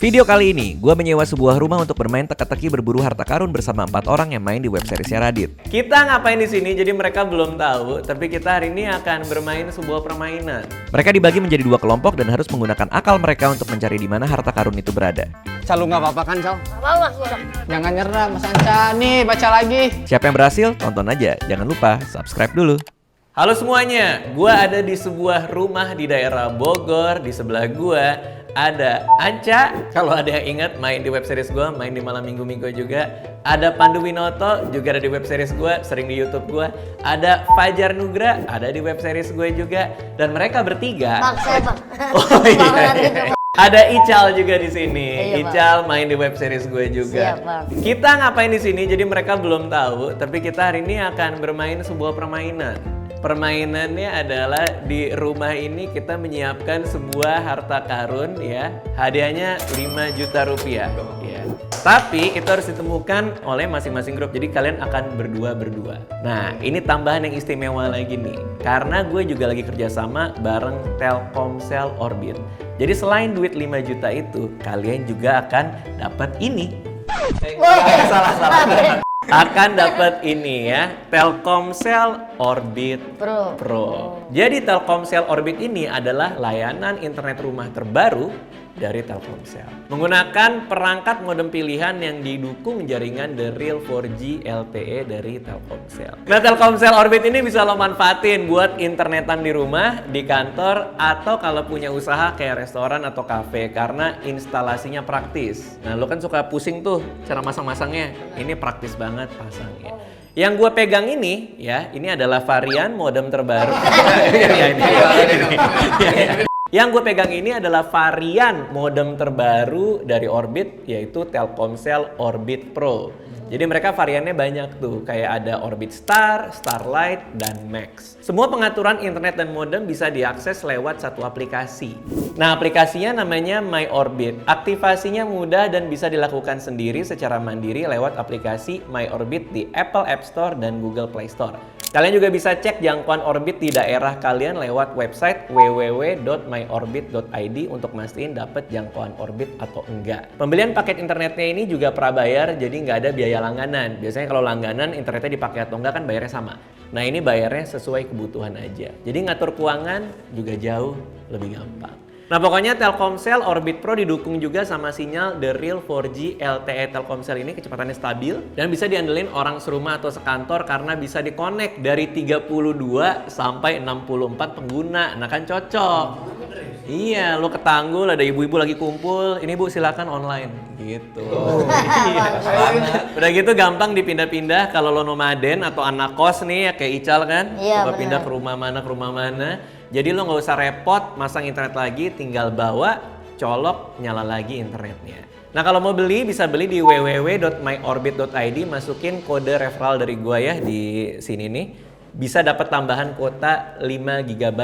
Video kali ini, gue menyewa sebuah rumah untuk bermain teka-teki berburu harta karun bersama 4 orang yang main di web seriesnya Radit. Kita ngapain di sini? Jadi mereka belum tahu, tapi kita hari ini akan bermain sebuah permainan. Mereka dibagi menjadi 2 kelompok dan harus menggunakan akal mereka untuk mencari di mana harta karun itu berada. Cal, lu nggak apa-apa kan, Cal? Apa? Jangan nyerah, Mas Anca. Nih, baca lagi. Siapa yang berhasil? Tonton aja. Jangan lupa subscribe dulu. Halo semuanya, gue ada di sebuah rumah di daerah Bogor. Di sebelah gue ada Anca, kalau ada yang ingat main di web series gue, main di Malam Minggu juga. Ada Pandu Winoto, juga ada di web series gue, sering di YouTube gue. Ada Fajar Nugra, ada di web series gue juga. Dan mereka bertiga. Bang, saya bang. Oh iya. Ada Ical juga di sini. Iya, Ical main di web series gue juga. Siap, Bang. Kita ngapain di sini? Jadi mereka belum tahu, tapi kita hari ini akan bermain sebuah permainan. Permainannya adalah di rumah ini kita menyiapkan sebuah harta karun ya. Hadiahnya 5 juta rupiah ya. Tapi itu harus ditemukan oleh masing-masing grup. Jadi kalian akan berdua. Nah, ini tambahan yang istimewa lagi nih. Karena gue juga lagi kerjasama bareng Telkomsel Orbit. Jadi selain duit 5 juta itu, kalian juga akan dapat ini. Salah. Akan dapat ini ya, Telkomsel Orbit Pro. Jadi Telkomsel Orbit ini adalah layanan internet rumah terbaru dari Telkomsel. Menggunakan perangkat modem pilihan yang didukung jaringan The Real 4G LTE dari Telkomsel. Nah, Telkomsel Orbit ini bisa lo manfaatin buat internetan di rumah, di kantor, atau kalau punya usaha kayak restoran atau kafe karena instalasinya praktis. Nah, lo kan suka pusing tuh cara masang-masangnya. Ini praktis banget pasangnya. Yang gue pegang ini ya, ini adalah varian modem terbaru. Yang gue pegang ini adalah varian modem terbaru dari Orbit, yaitu Telkomsel Orbit Pro. Jadi mereka variannya banyak tuh, kayak ada Orbit Star, Starlight, dan Max. Semua pengaturan internet dan modem bisa diakses lewat satu aplikasi. Nah, aplikasinya namanya My Orbit. Aktivasinya mudah dan bisa dilakukan sendiri secara mandiri lewat aplikasi My Orbit di Apple App Store dan Google Play Store. Kalian juga bisa cek jangkauan Orbit di daerah kalian lewat website www.myorbit.id untuk mastiin dapat jangkauan Orbit atau enggak. Pembelian paket internetnya ini juga prabayar, jadi nggak ada biaya langganan. Biasanya kalau langganan internetnya dipakai atau enggak kan bayarnya sama. Nah, ini bayarnya sesuai kebutuhan aja. Jadi ngatur keuangan juga jauh lebih gampang. Nah, pokoknya Telkomsel Orbit Pro didukung juga sama sinyal The Real 4G LTE Telkomsel ini, kecepatannya stabil dan bisa diandelin orang serumah atau sekantor karena bisa dikonek dari 32 sampai 64 pengguna. Nah, kan cocok. Iya, lo ketanggul, ada ibu-ibu lagi kumpul, ini bu silakan online gitu. Iya. Udah gitu gampang dipindah-pindah kalau lo nomaden atau anak kos nih ya kayak Ical kan. Iya, Coba pindah ke rumah mana. Jadi lo nggak usah repot masang internet lagi, tinggal bawa, colok, nyala lagi internetnya. Nah, kalau mau beli bisa beli di www.myorbit.id, masukin kode referral dari gua ya di sini nih. Bisa dapat tambahan kuota 5 GB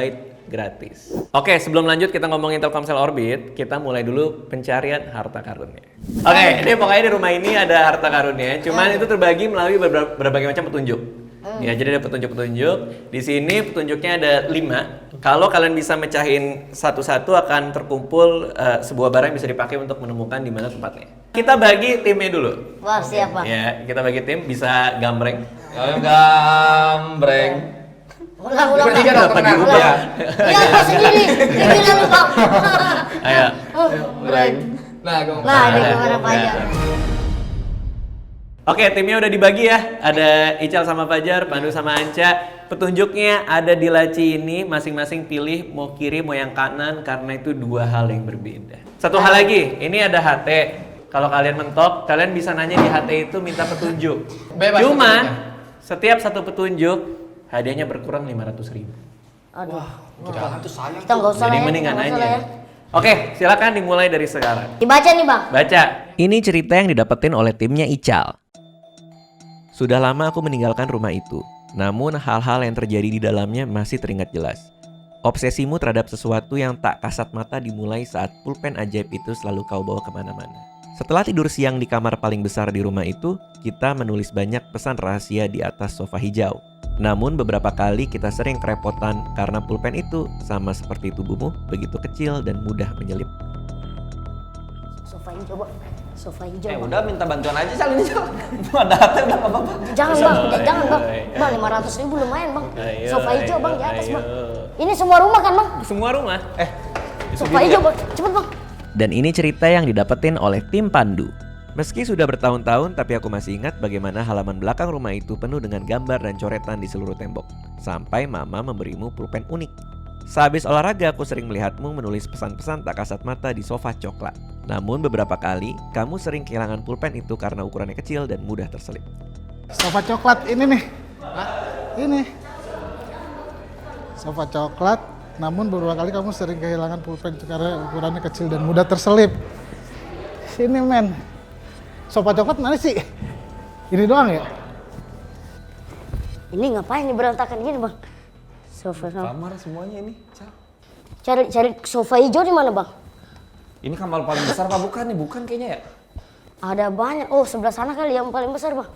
gratis. Oke, sebelum lanjut kita ngomongin Telkomsel Orbit, kita mulai dulu pencarian harta karunnya. Oke, ini pokoknya di rumah ini ada harta karunnya, cuman itu terbagi melalui berbagai macam petunjuk. Ya, jadi ada petunjuk-petunjuk. Di sini petunjuknya ada 5. Kalau kalian bisa mecahin satu-satu akan terkumpul sebuah barang yang bisa dipakai untuk menemukan di mana tempatnya. Kita bagi timnya dulu. Wah, siap bang. Ya, kita bagi tim, bisa gambreng. Gambreng. Ulang. Bertiga dong, Bagi tenang. ubah. Iya, lo sendiri. Ini lu bang. Ayo. Gambreng. Nah, Nah, ini gimana Pak Ajar? Oke, timnya udah dibagi ya. Ada Ical sama Fajar, Pandu sama Anca. Petunjuknya ada di laci ini. Masing-masing pilih mau kiri mau yang kanan karena itu 2 hal yang berbeda. Satu hal lagi, ini ada HT. Kalau kalian mentok, kalian bisa nanya di HT itu minta petunjuk. Bebas Cuman petunjuknya. setiap satu petunjuk hadiahnya berkurang 500.000. Aduh. Jangan tuh sayang. Kita nggak usah Jadi lah ya, mendingan nggak usah aja. lah ya. Oke, silakan dimulai dari sekarang. Dibaca nih bang. Baca. Ini cerita yang didapetin oleh timnya Ical. Sudah lama aku meninggalkan rumah itu, namun hal-hal yang terjadi di dalamnya masih teringat jelas. Obsesimu terhadap sesuatu yang tak kasat mata dimulai saat pulpen ajaib itu selalu kau bawa kemana-mana. Setelah tidur siang di kamar paling besar di rumah itu, kita menulis banyak pesan rahasia di atas sofa hijau. Namun beberapa kali kita sering kerepotan karena pulpen itu sama seperti tubuhmu begitu kecil dan mudah menyelip. sofa hijau bang. Sofa hijau bang. Udah minta bantuan aja Cal ini Cal. Ada hati udah nggak apa-apa. Jangan bang, jangan bang. Bang 500.000 lumayan bang. Sofa hijau bang di atas bang. Ini semua rumah kan bang? Semua rumah. Sofa hijau bang, cepet bang. Dan ini cerita yang didapetin oleh tim Pandu. Meski sudah bertahun-tahun, tapi aku masih ingat bagaimana halaman belakang rumah itu penuh dengan gambar dan coretan di seluruh tembok. Sampai mama memberimu pulpen unik. Sehabis olahraga, aku sering melihatmu menulis pesan-pesan tak kasat mata di sofa coklat. Namun beberapa kali, kamu sering kehilangan pulpen itu karena ukurannya kecil dan mudah terselip. Sofa coklat ini nih. Ini. Sofa coklat, namun beberapa kali kamu sering kehilangan pulpen itu karena ukurannya kecil dan mudah terselip. Sini men. Sofa coklat mana sih? Ini doang ya? Ini ngapain nih berantakan gini bang? Sofa. Kamar semuanya ini Cal. Cari sofa hijau di mana bang? Ini kamar paling besar apa bukan nih? Bukan kayaknya ya. Ada banyak. Oh sebelah sana kali yang paling besar bang.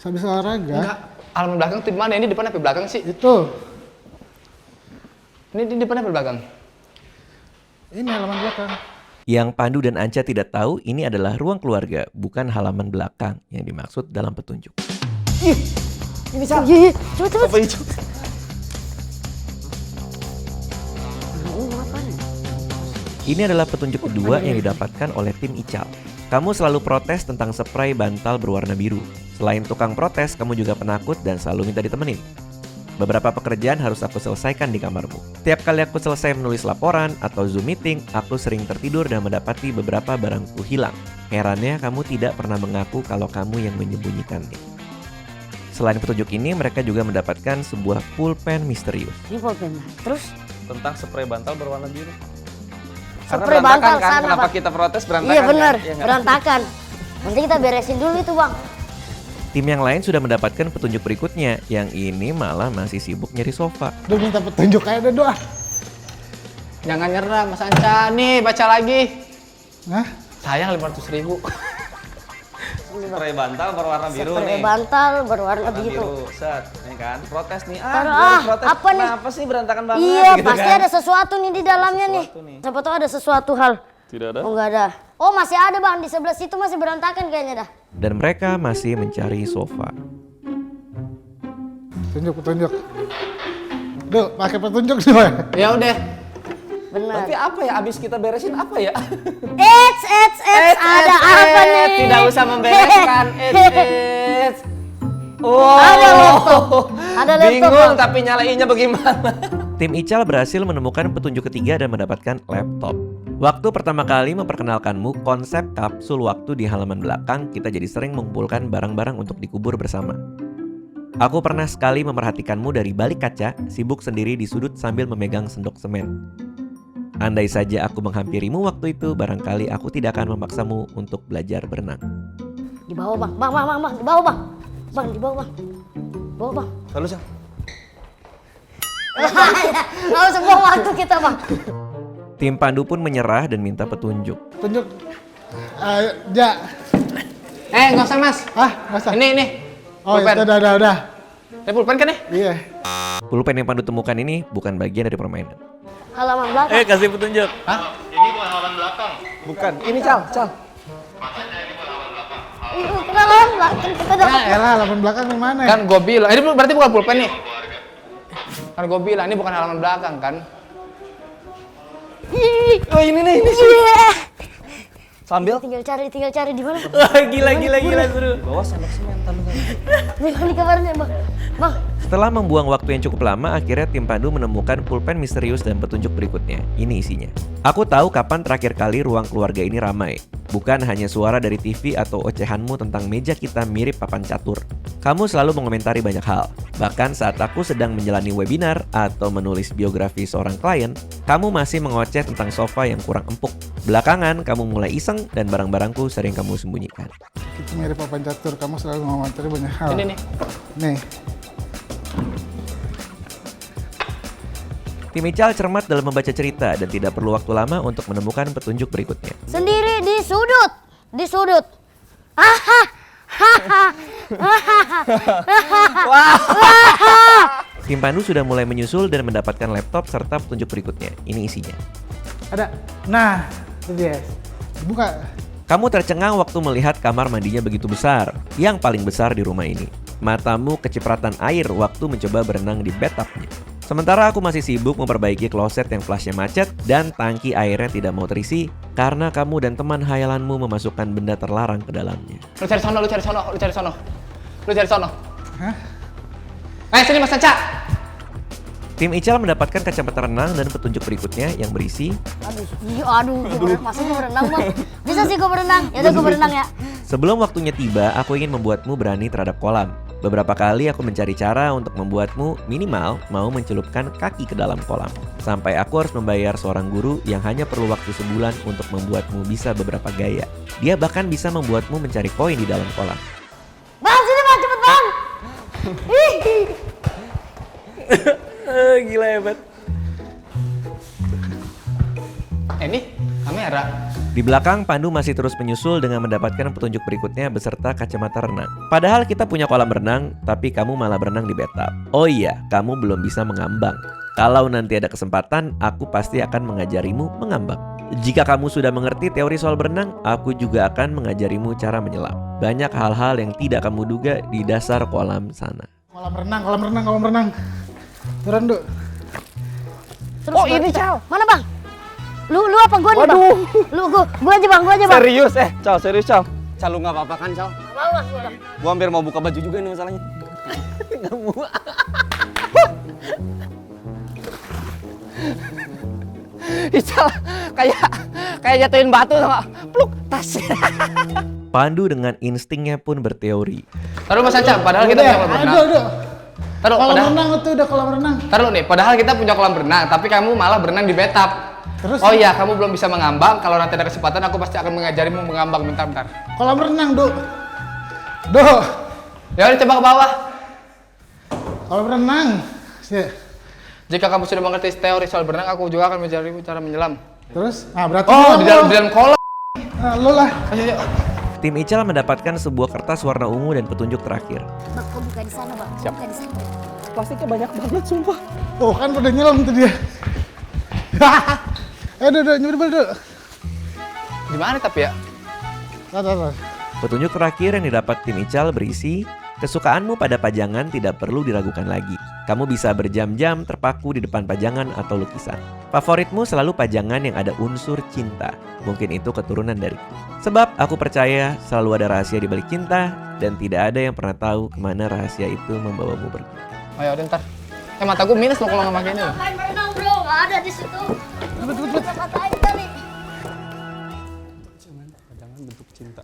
Habis olahraga. Enggak. Halaman belakang tuh di mana? Ini depan apa belakang sih? Itu. Ini di depan apa belakang? Ini halaman belakang. Yang Pandu dan Anca tidak tahu, ini adalah ruang keluarga, bukan halaman belakang yang dimaksud dalam petunjuk. Ini Cal. Iya, cepet. Sofa hijau. Ini ngapain? Ini adalah petunjuk kedua yang didapatkan oleh tim Ical. Kamu selalu protes tentang spray bantal berwarna biru. Selain tukang protes, kamu juga penakut dan selalu minta ditemenin. Beberapa pekerjaan harus aku selesaikan di kamarmu. Tiap kali aku selesai menulis laporan atau Zoom meeting, aku sering tertidur dan mendapati beberapa barangku hilang. Herannya kamu tidak pernah mengaku kalau kamu yang menyembunyikannya. Selain petunjuk ini, mereka juga mendapatkan sebuah pulpen misterius. Ini pulpen. Terus? Tentang spray bantal berwarna biru. Spray bantal kan? sana, Kenapa Bang. kita protes berantakan? Iya benar, kan? Iya nggak? berantakan. Nanti kita beresin dulu itu bang. Tim yang lain sudah mendapatkan petunjuk berikutnya, yang ini malah masih sibuk nyari sofa. Udah minta petunjuk aja deh doa. Jangan nyerah Mas Anca. Nih baca lagi. Hah? Sayang 500.000. Spray bantal berwarna biru Spray nih. bantal berwarna Warna biru. Set, nih kan. Protes nih. Taruh, gua harus protes. apa nih? Kenapa sih berantakan banget? Iya, gitu pasti kan? ada sesuatu nih di dalamnya nih. Sesuatu nih. Siapa tahu ada sesuatu hal. Tidak ada. Oh nggak ada. Oh masih ada bang, di sebelah situ masih berantakan kayaknya dah. Dan mereka masih mencari sofa. Petunjuk. Duh, pakai petunjuk semua. Ya udah. Benar. Tapi apa ya? Abis kita beresin apa ya? Eits, ada apa nih? Tidak usah membereskan. Eits. Oh. Ada laptop. Ada laptop, Bingung Bang. tapi nyalainnya bagaimana? Tim Ical berhasil menemukan petunjuk ketiga dan mendapatkan laptop. Waktu pertama kali memperkenalkanmu konsep kapsul waktu di halaman belakang, kita jadi sering mengumpulkan barang-barang untuk dikubur bersama. Aku pernah sekali memperhatikanmu dari balik kaca, sibuk sendiri di sudut sambil memegang sendok semen. Andai saja aku menghampirimu waktu itu, barangkali aku tidak akan memaksamu untuk belajar berenang. Di bawah bang, bang, di bawah bang. Bang, di bawah bang. Bawah bang. Lalu sih. Nggak usah buang waktu kita bang. Tim Pandu pun menyerah dan minta petunjuk. Petunjuk. Ja. Nggak usah mas. Nggak usah. Ini. Oh, Pulpen. itu udah. Ini pulpen kan nih? Iya. Pulpen yang Pandu temukan ini bukan bagian dari permainan. Halaman belakang. Kasih petunjuk. Hah? Ini bukan halaman belakang. Bukan. Ini Cal. Kita halaman belakang. Kita dapat. Elah, halaman belakang di mana? Kan gue bilang. Ini berarti bukan pulpen nih. Kan gue bilang ini bukan halaman belakang kan? Oh ini nih. Iya. Sambil. Tinggal cari di mana? Wah, gila seru. Bawa sendok semen Di kamarnya bang. Bang, Setelah membuang waktu yang cukup lama, akhirnya tim Pandu menemukan pulpen misterius dan petunjuk berikutnya. Ini isinya. Aku tahu kapan terakhir kali ruang keluarga ini ramai. Bukan hanya suara dari TV atau ocehanmu tentang meja kita mirip papan catur. Kamu selalu mengomentari banyak hal. Bahkan saat aku sedang menjalani webinar atau menulis biografi seorang klien, kamu masih mengoceh tentang sofa yang kurang empuk. Belakangan, kamu mulai iseng dan barang-barangku sering kamu sembunyikan. Itu mirip papan catur, kamu selalu mengomentari banyak hal. Ini nih. Nih. Tim Ical cermat dalam membaca cerita dan tidak perlu waktu lama untuk menemukan petunjuk berikutnya. sendiri di sudut. Haha. Tim Pandu sudah mulai menyusul dan mendapatkan laptop serta petunjuk berikutnya. Ini isinya. Ada. Nah, Itu dia. Buka. Kamu tercengang waktu melihat kamar mandinya begitu besar, yang paling besar di rumah ini. Matamu kecipratan air waktu mencoba berenang di bathtubnya. Sementara aku masih sibuk memperbaiki kloset yang flashnya macet dan tangki airnya tidak mau terisi karena kamu dan teman hayalanmu memasukkan benda terlarang ke dalamnya. Lu cari sono, lu cari sono, lu cari sono. Lu cari sono. Hah? Sini Mas Sanca. Tim Ical mendapatkan kacamata renang dan petunjuk berikutnya yang berisi Aduh, masa gue berenang bang? Bisa sih gue berenang, ya udah gue berenang ya. sebelum waktunya tiba, aku ingin membuatmu berani terhadap kolam. Beberapa kali aku mencari cara untuk membuatmu minimal mau mencelupkan kaki ke dalam kolam. Sampai aku harus membayar seorang guru yang hanya perlu waktu sebulan untuk membuatmu bisa beberapa gaya. Dia bahkan bisa membuatmu mencari koin di dalam kolam. Bang, sini bang, cepet bang. Gila hebat. Ini kamera. Di belakang, Pandu masih terus menyusul dengan mendapatkan petunjuk berikutnya beserta kacamata renang. Padahal kita punya kolam renang, tapi kamu malah berenang di bathtub. Oh iya, kamu belum bisa mengambang. Kalau nanti ada kesempatan, aku pasti akan mengajarimu mengambang. Jika kamu sudah mengerti teori soal berenang, aku juga akan mengajarimu cara menyelam. Banyak hal-hal yang tidak kamu duga di dasar kolam sana. Kolam renang. Turun, Duk. Terus ini Cal. Mana bang? Lu apa gua nih bang? Lu gua aja bang. Serius Cal, serius Cal. Cal, lu nggak apa-apa kan Cal? Gua. Gua hampir mau buka baju juga nih masalahnya. Nggak mau. Ical kayak jatuhin batu sama pluk tas. Pandu dengan instingnya pun berteori. Taruh Mas Sanca, padahal kita punya kolam renang. Aduh. Taruh, Kolam padahal, renang itu udah kolam renang. taruh nih, padahal kita punya kolam renang, tapi kamu malah berenang di bathtub. Terus? Oh iya, kamu belum bisa mengambang. Kalau nanti ada kesempatan, aku pasti akan mengajarimu mengambang. Bentar. Kolam renang, Duk. Duk. Ya udah, coba ke bawah. Kolam renang. Sini. Jika kamu sudah mengerti teori soal berenang, aku juga akan mengajarimu cara menyelam. Terus? Nah, berarti Oh, di dalam kolam. Nah, lu lah. Ayo. Tim Ical mendapatkan sebuah kertas warna ungu dan petunjuk terakhir. Bang, kau buka di sana bang. Siap. Buka di sana. Plastiknya banyak banget sumpah. Oh, kan udah nyelam tuh dia. Duk, nyebel, Duk. Gimana tapi ya? Tar. Petunjuk terakhir yang didapat tim Ical berisi, kesukaanmu pada pajangan tidak perlu diragukan lagi. Kamu bisa berjam-jam terpaku di depan pajangan atau lukisan. Favoritmu selalu pajangan yang ada unsur cinta. Mungkin itu keturunan dariku. Sebab aku percaya selalu ada rahasia di balik cinta dan tidak ada yang pernah tahu kemana rahasia itu membawamu pergi. Oh ya udah ntar. Mata gue minus loh kalau nggak pakai ini loh. Main berenang bro, nggak ada di situ. Kata-katain kali. Jangan bentuk cinta.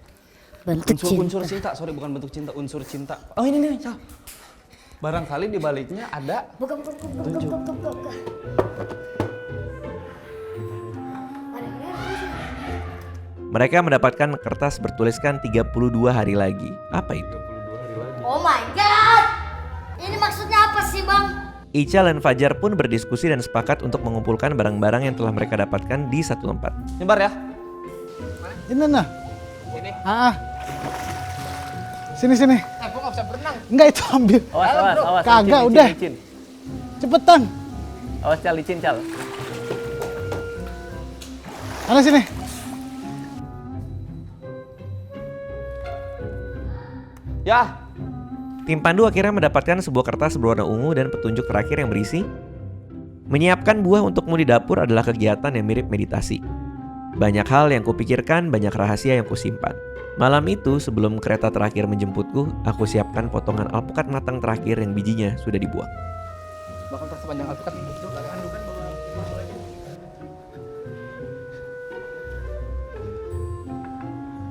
Bentuk Unsur cinta, sorry bukan bentuk cinta, unsur cinta. Oh ini nih Cal. Barangkali di baliknya ada. Buka. Mereka mendapatkan kertas bertuliskan 32 hari lagi. Apa itu? Oh my god. Ini maksudnya apa sih bang? Ical dan Fajar pun berdiskusi dan sepakat untuk mengumpulkan barang-barang yang telah mereka dapatkan di satu tempat. Nyebar ya. Ini nah. Ini. Sini. Gue nggak bisa berenang. Enggak, itu ambil. Awas. Kagak, udah. Licin. Cepetan. Awas Cal, licin Cal. Mana sini? Ya. Tim Pandu akhirnya mendapatkan sebuah kertas berwarna ungu dan petunjuk terakhir yang berisi, menyiapkan buah untukmu di dapur adalah kegiatan yang mirip meditasi. Banyak hal yang kupikirkan, banyak rahasia yang kusimpan. Malam itu sebelum kereta terakhir menjemputku, aku siapkan potongan alpukat matang terakhir yang bijinya sudah dibuang. Bahkan tas sepanjang alpukat.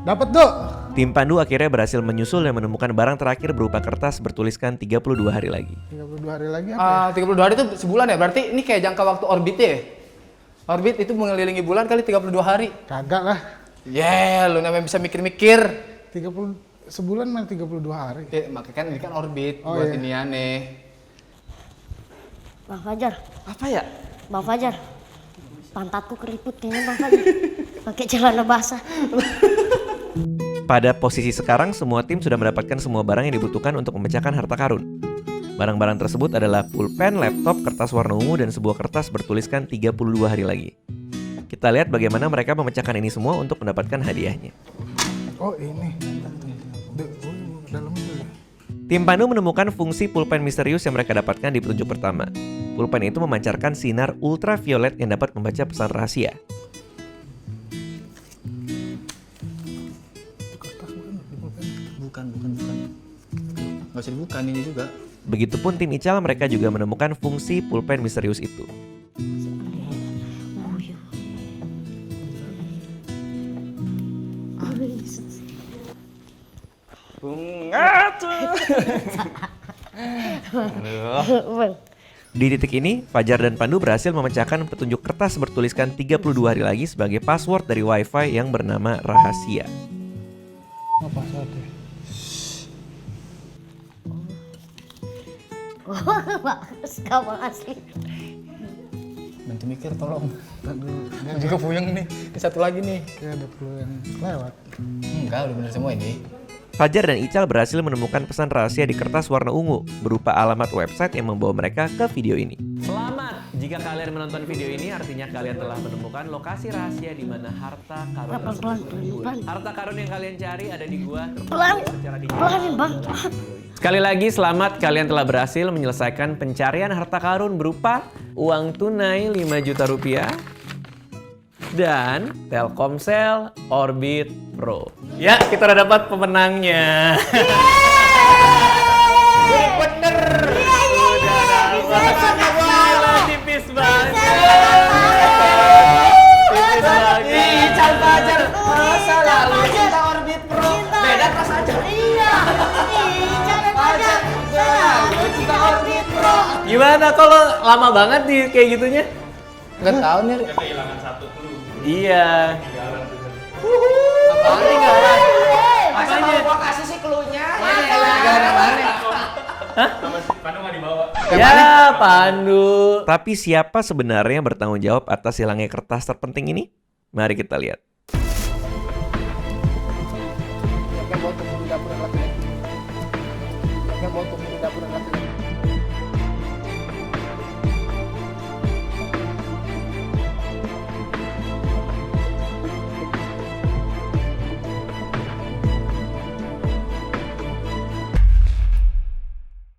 Dapat, Duk. Tim Pandu akhirnya berhasil menyusul dan menemukan barang terakhir berupa kertas bertuliskan 32 hari lagi. 32 hari lagi apa? 32 hari itu sebulan ya? Berarti ini kayak jangka waktu orbitnya ya? Orbit itu mengelilingi bulan kali 32 hari. Kagak lah. Lu namanya bisa mikir-mikir. 30 sebulan main 32 hari. Makanya kan ini kan orbit Oh, buat iya. ini aneh. Bang Fajar. Apa ya? Bang Fajar. Pantatku keriput kayaknya Bang Fajar. Pakai celana basah. Pada posisi sekarang, semua tim sudah mendapatkan semua barang yang dibutuhkan untuk memecahkan harta karun. Barang-barang tersebut adalah pulpen, laptop, kertas warna ungu, dan sebuah kertas bertuliskan 32 hari lagi. Kita lihat bagaimana mereka memecahkan ini semua untuk mendapatkan hadiahnya. Oh ini. Dalamnya. Tim Pandu menemukan fungsi pulpen misterius yang mereka dapatkan di petunjuk pertama. Pulpen itu memancarkan sinar ultraviolet yang dapat membaca pesan rahasia. Bukan. Nggak usah dibuka ini juga. Begitupun tim Ical, mereka juga menemukan fungsi pulpen misterius itu. Bunga tuh. Di titik ini, Fajar dan Pandu berhasil memecahkan petunjuk kertas bertuliskan 32 hari lagi sebagai password dari WiFi yang bernama rahasia. Apa saja? Bagus kamu asli. Bantu mikir tolong. Gue juga puyeng nih. Ini satu lagi nih. Ya ada perlu yang lewat. Enggak, udah bener semua ini. Fajar dan Ical berhasil menemukan pesan rahasia di kertas warna ungu berupa alamat website yang membawa mereka ke video ini. Selamat! Jika kalian menonton video ini, artinya kalian telah menemukan lokasi rahasia di mana harta karun tersebut terkubur. Harta karun yang kalian cari ada di gua. Pelan, pelanin bang. Sekali lagi, selamat kalian telah berhasil menyelesaikan pencarian harta karun berupa uang tunai 5 juta rupiah dan Telkomsel Orbit Pro. Ya, kita udah dapat pemenangnya. Bener. Gila, tipis banget. Tipis banget. Ical Fajar. Masa lalu cinta Orbit Pro. Beda kelas aja. Iya. Jangan Fajar. Selalu cinta Orbit Pro. Gimana kalau lama banget nih kayak gitunya? Nggak tahu nih. Iya. Apaan tinggalan? Masa mau gua kasih sih cluenya? Gara mana? Ya, Pandu. Tapi siapa sebenarnya yang bertanggung jawab atas hilangnya kertas terpenting ini? Mari kita lihat. Yang bawa tunggu di dapur dan laki-laki. Yang bawa tunggu di dapur dan laki-laki.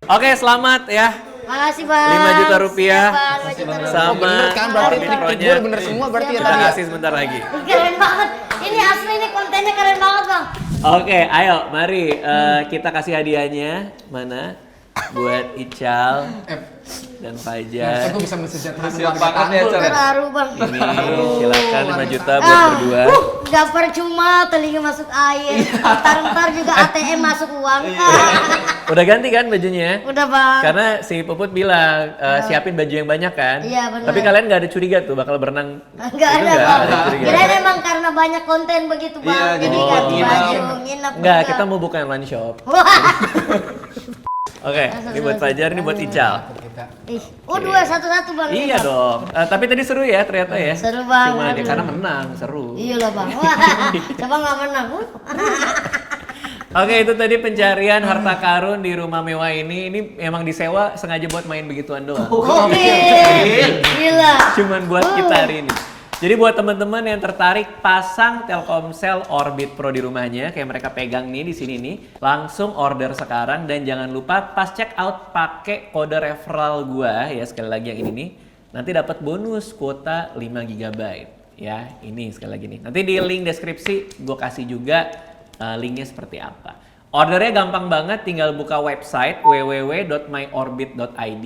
Oke, selamat ya. Makasih bang. 5 juta rupiah. Siap, Bang. 5 juta Sama Bener kan berarti Orbit trik-trik Pro-nya. gue bener semua berarti ya Kita tadi. kasih sebentar lagi. Keren banget. Ini asli nih kontennya keren banget bang. Oke, ayo mari kita kasih hadiahnya. Mana? Buat Ical dan Fajar. Aku bisa mensejahterakan Siap keluarga banget ya, tangguh. Cal. Terharu bang. Ini silakan 5 juta buat berdua. Gak percuma telinga masuk air. Ntar juga ATM masuk uang. Udah ganti kan bajunya? Udah bang. Karena si Puput bilang siapin baju yang banyak kan. Iya, benar. Tapi kalian nggak ada curiga tuh bakal berenang. Enggak Itu ada nggak bang. ada curiga. Kirain emang karena banyak konten begitu bang. Iya, Jadi jadi ganti nginep. baju, nginep. Enggak, juga. kita mau buka online shop. Wah. Oke, ini buat Fajar, ini buat Ical. Ih, oh 2-1-1 bang. Iya dong. Tapi tadi seru ya ternyata ya. Seru banget. Cuma ya karena menang, seru. Iya lah bang. Wah, coba nggak menang. Oke, itu tadi pencarian harta karun di rumah mewah ini. Ini emang disewa sengaja buat main begituan doang. Oke, gila. Cuman buat kita hari ini. Jadi buat teman-teman yang tertarik pasang Telkomsel Orbit Pro di rumahnya, kayak mereka pegang nih di sini nih, langsung order sekarang dan jangan lupa pas check out pakai kode referral gua ya, sekali lagi yang ini nih, nanti dapat bonus kuota 5 GB ya. Ini sekali lagi nih. Nanti di link deskripsi gua kasih juga linknya seperti apa. Ordernya gampang banget, tinggal buka website www.myorbit.id,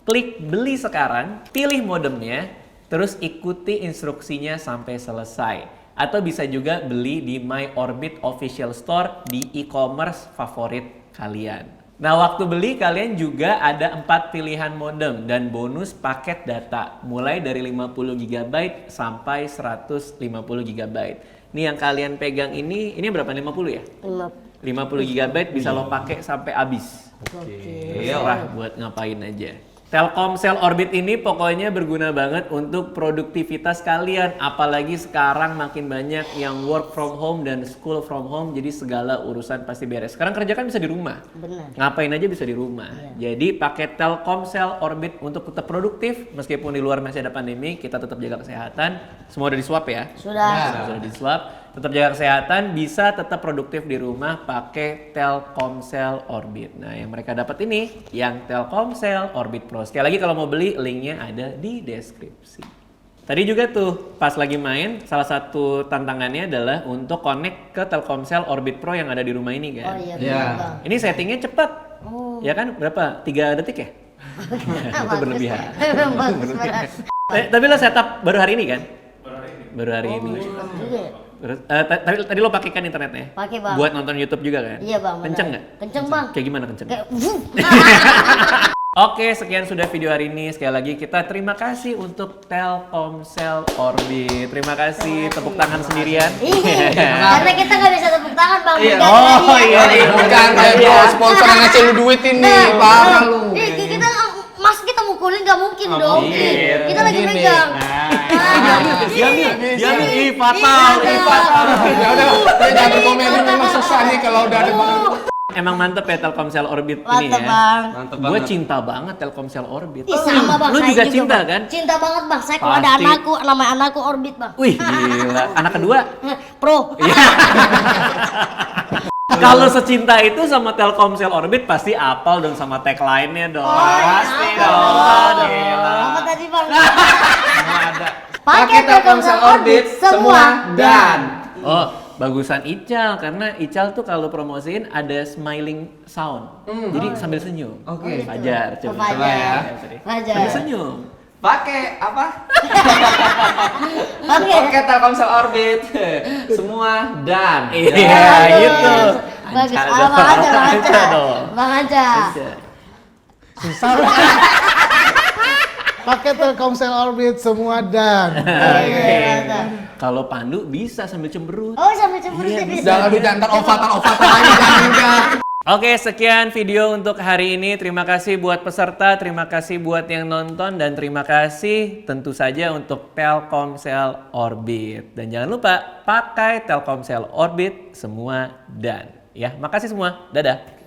klik beli sekarang, pilih modemnya, terus ikuti instruksinya sampai selesai. Atau bisa juga beli di My Orbit Official Store di e-commerce favorit kalian. Nah, waktu beli kalian juga ada 4 pilihan modem dan bonus paket data. Mulai dari 50 GB sampai 150 GB. Nih yang kalian pegang ini berapa? 50 ya? 50 GB bisa lo pakai sampai habis. Terserah buat ngapain aja. Telkomsel Orbit ini pokoknya berguna banget untuk produktivitas kalian. Apalagi sekarang makin banyak yang work from home dan school from home. Jadi segala urusan pasti beres. Sekarang kerja kan bisa di rumah. Benar. Ngapain aja bisa di rumah. Jadi pakai Telkomsel Orbit untuk tetap produktif. Meskipun di luar masih ada pandemi, kita tetap jaga kesehatan. Semua udah di swab ya? Sudah. Sudah di swab. Tetap jaga kesehatan, bisa tetap produktif di rumah pakai Telkomsel Orbit. Nah, yang mereka dapat ini yang Telkomsel Orbit Pro. Sekali lagi kalau mau beli, linknya ada di deskripsi. Tadi juga tuh pas lagi main, salah satu tantangannya adalah untuk connect ke Telkomsel Orbit Pro yang ada di rumah ini Oh kan. iya, Iya. benar, Bang. Ini settingnya cepat. Ya kan? Berapa? 3 detik ya? Itu berlebihan. Bagus banget. Tapi lo setup baru hari ini kan? Baru hari ini. Iya. Terus, tadi lo pakai kan internetnya? Pakai, Bang. Buat nonton YouTube juga kan? Iya, Bang. benar. Kenceng nggak? Kenceng, Bang. Kayak gimana kenceng? Kayak Oke, sekian sudah video hari ini. Sekali lagi kita terima kasih untuk Telkomsel Orbit. Terima kasih, tepuk tangan sendirian. Karena kita nggak bisa tepuk tangan, Bang. Iya. Berganti Oh, tadi ya. iya. Bukan kayak bro, sponsor yang ngasih lu duit ini, parah lu. Kita kita mukulin nggak mungkin dong. Iya. Kita lagi Gini. megang. Diambil, ih fatal, ih fatal. Ya udah, jangan berkomedi, memang susah nih kalau udah ada Emang mantep ya Telkomsel Orbit ini Mantep, ya. Bang. Mantep Gue banget. cinta banget Telkomsel Orbit. Ih, sama, Bang. Lu Saya juga cinta Bang. kan? Cinta banget, Bang. Saya kalau ada Pasti. anakku, nama anakku Orbit, Bang. Wih, gila. Anak kedua? Pro. Kalau secinta itu sama Telkomsel Orbit pasti apal dong sama tagline-nya dong. Pasti dong. Gila. Apa tadi, Bang? Semua ada. Pakai Telkomsel Orbit semua dan. Oh, bagusan Ical karena Ical tuh kalau promosiin ada smiling sound. Jadi sambil senyum. Oke. Fajar, coba. Fajar. Ya. Fajar. Sambil senyum. Pakai apa? Oke. Pakai Telkomsel Orbit. Semua dan. Iya, gitu. Bagus. Anca Ah, Bang dong. aja, Bang Anca aja. dong. Bang aja. Susah. Pakai Telkomsel Orbit semua dan. Iya, Kalau Pandu bisa sambil cemberut. oh, sampai cemburu Iya, bisa. Jangan lu jantar ovatan lagi, jangan. Oke, sekian video untuk hari ini. Terima kasih buat peserta, terima kasih buat yang nonton, dan terima kasih tentu saja untuk Telkomsel Orbit. Dan jangan lupa pakai Telkomsel Orbit semua dan. Ya, makasih semua. Dadah.